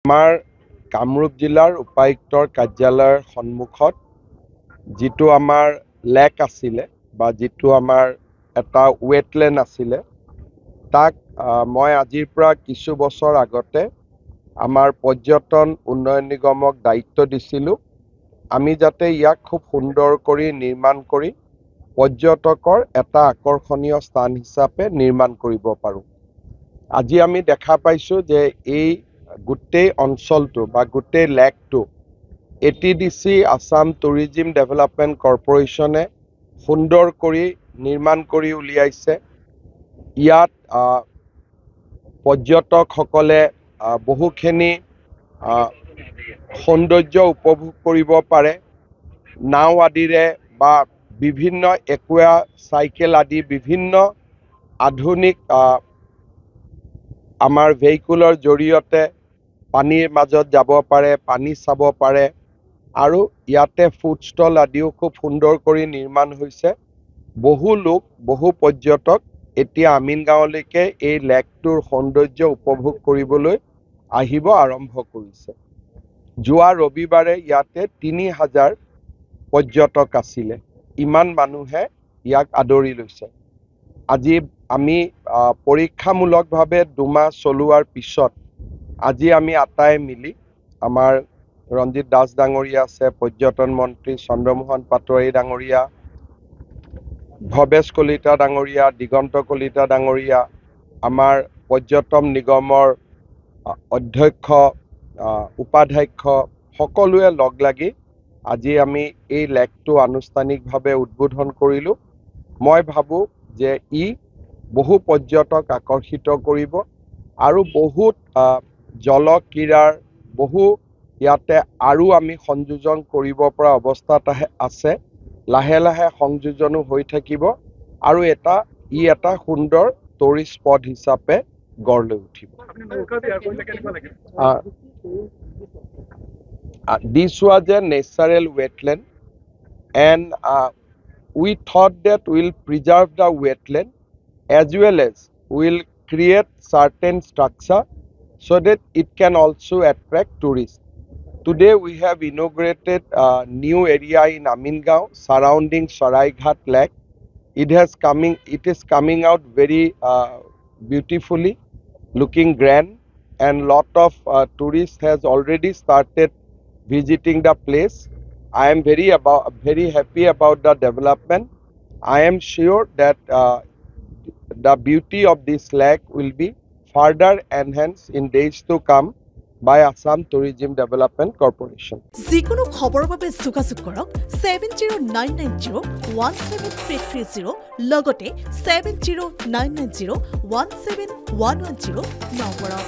আমাৰ কামৰূপ জিলাৰ উপায়ুক্তৰ কাৰ্যালয়ৰ সন্মুখত যিটো আমাৰ লেক আছিলে বা যিটো আমাৰ এটা ৱেটলেণ্ড আছিলে তাক মই আজিৰ পৰা কিছু বছৰ আগতে আমাৰ পৰ্যটন উন্নয়ন নিগমক দায়িত্ব দিছিলোঁ। আমি যাতে ইয়াক খুব সুন্দৰ কৰি নিৰ্মাণ কৰি পৰ্যটকৰ এটা আকৰ্ষণীয় স্থান হিচাপে নিৰ্মাণ কৰিব পাৰোঁ। আজি আমি দেখা পাইছোঁ যে এই গোটেই অঞ্চলটো বা গোটেই লেকটো ATDC আসাম টুৰিজিম ডেভেলপমেণ্ট কৰ্পৰেশ্যনে সুন্দৰ কৰি নিৰ্মাণ কৰি উলিয়াইছে। ইয়াত পৰ্যটকসকলে বহুখিনি সৌন্দৰ্য উপভোগ কৰিব পাৰে। নাও আদিৰে বা বিভিন্ন একুৱা চাইকেল আদি বিভিন্ন আধুনিক আমাৰ ভেহিকুলৰ জৰিয়তে পানীৰ মাজত যাব পাৰে, পানী চাব পাৰে আৰু ইয়াতে ফুড ষ্টল আদিও খুব সুন্দৰ কৰি নিৰ্মাণ হৈছে। বহু লোক, বহু পৰ্যটক এতিয়া আমিনগাঁৱলৈকে এই লেকটোৰ সৌন্দৰ্য উপভোগ কৰিবলৈ আহিব আৰম্ভ কৰিছে। যোৱা ৰবিবাৰে ইয়াতে ৩,০০০ পৰ্যটক আছিলে। ইমান মানুহে ইয়াক আদৰি লৈছে। আজি আমি পৰীক্ষামূলকভাৱে ২ মাহ চলোৱাৰ পিছত আজি আমি আটাই মিলি আমাৰ ৰঞ্জিত দাস ডাঙৰীয়া আছে, পৰ্যটন মন্ত্ৰী চন্দ্ৰমোহন পাটোৱাৰী ডাঙৰীয়া, ভৱেশ কলিতা ডাঙৰীয়া, দিগন্ত কলিতা ডাঙৰীয়া, আমাৰ পৰ্যটন নিগমৰ অধ্যক্ষ, উপাধ্যক্ষ সকলোৱে লগ লাগি আজি আমি এই লেকটো আনুষ্ঠানিকভাৱে উদ্বোধন কৰিলোঁ। মই ভাবোঁ যে ই বহু পৰ্যটক আকৰ্ষিত কৰিব আৰু বহুত জলক্ৰীড়াৰ বহু ইয়াতে আৰু আমি সংযোজন কৰিব পৰা অৱস্থাত আছে। লাহে লাহে সংযোজনো হৈ থাকিব আৰু ই এটা সুন্দৰ টুৰিষ্ট স্পট হিচাপে গঢ় লৈ উঠিব। This was a natural wetland and we thought that we'll preserve the wetland as well as we'll create certain structure so that it can also attract tourists. Today we have inaugurated a new area in Amingaon surrounding Saraighat Lake. It is coming out very beautifully, looking grand, and lot of tourists has already started visiting the place. I am very happy about the development. I am sure that the beauty of this lake will be further enhanced in days to come by Assam Tourism Development Corporation. যিকোনো খবৰৰ বাবে যোগাযোগ কৰক 7099017330 লগতে 7099017110 নম্বৰত।